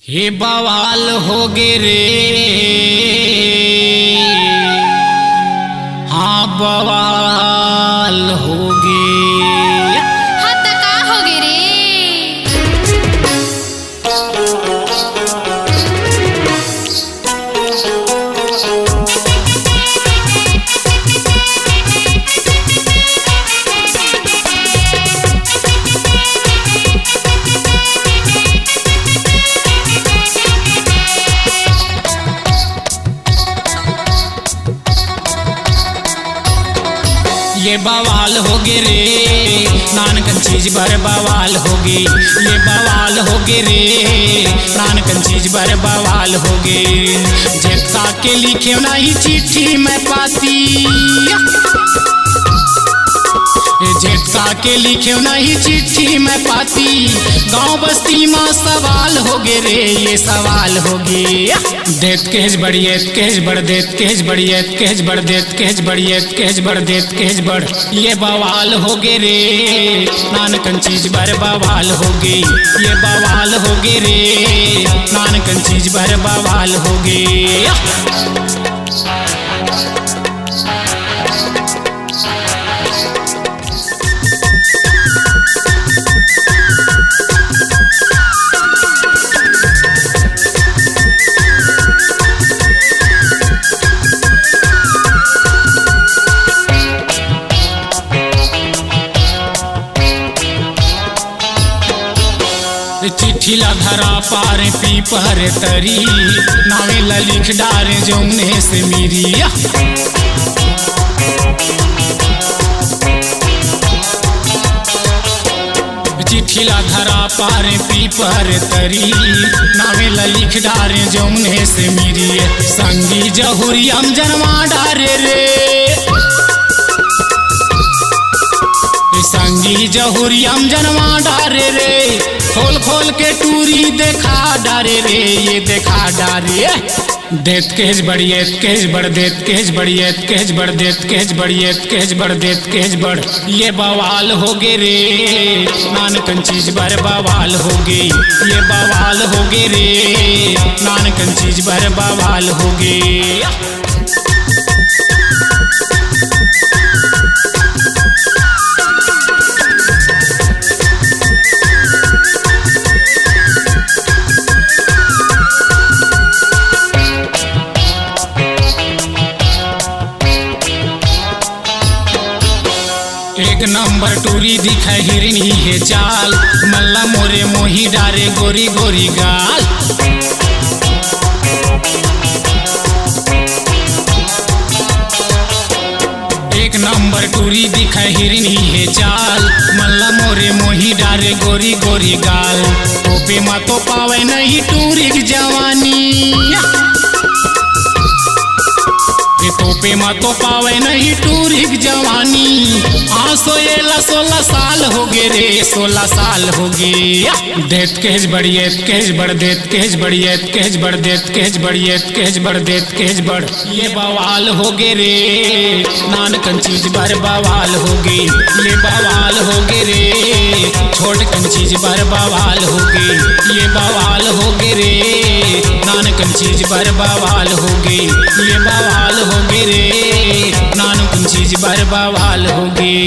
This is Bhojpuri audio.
हे बवाल हो गे रे, हाँ बवाल हो गे। हाँ त का हो गे रे। ये बवाल हो गे रे, नानकन चीज भर बवाल हो गे। ये बवाल हो गे रे, नानकन चीज भर बवाल हो गे। जेठका के लिखे नहीं चिट्ठी में पाती, जेठका के लिखे नहीं चिट्ठी में पाती। गांव बस्ती में सवाल हो गे रे, ये सवाल हो गे। देत केज बढ़ियत केज बढ़ देत केज बढ़ियत केज बढ़ देत केज बढ़ियत केज बढ़ देत केज बढ़। ये बवाल हो गे रे, नानकन चीज भर बवाल हो गे। ये बवाल हो गे रे, नानकन चीज भर बवाल हो गे। चिट्ठी ला धरा पार पीपर तरी, नावे ला लिख डारे जौने से मिरिया। चिट्ठी ला धरा पार पीपर तरी, नावे ला लिख डारे जौने से मिरिए। संगी जहुरियम जनवा डारे रे, संगी जहुरियम जनवा डारे रे। खोल खोल के टूरी देखा डारे रे, ये देखा डारे। देत केज बढ़ियत केज बढ़ देत केज बढ़ियत केज बढ़ देत केज बढ़ियत केज बढ़ देत केज बढ़। ये बवाल हो गे रे, नानकन चीज भर बवाल हो गे। ये बवाल हो गे रे, नानकन चीज भर बवाल हो गे। एक नंबर टूरी दिखा हिरनी है चाल, मल्ला मोरे मोही डारे गोरी गोरी गाल। एक नंबर टूरी दिखा हिरनी है चाल, मल्ला मोरे मोही डारे गोरी गोरी गाल। टोपे मा तो पावे नहीं टूरी की जवानी, तोपे मा तो पावे नहीं टूरी की जवानी। हाँ 16 साल हो गे रे, 16 साल हो गे। देत केज बढ़ियत केज बढ़ देत केज बढ़ियत केज बढ़ देत केज बढ़ियत केज बढ़ देत केज बढ़। ये बवाल हो गे रे, नानकन चीज भर बवाल हो गे। ये बवाल हो गे रे, छोटकन चीज भर बवाल हो गे। ये बवाल हो गे रे, नानकन चीज भर बवाल हो गे। ये बवाल हो गे रे, नानकन चीज भर बवाल हो गे।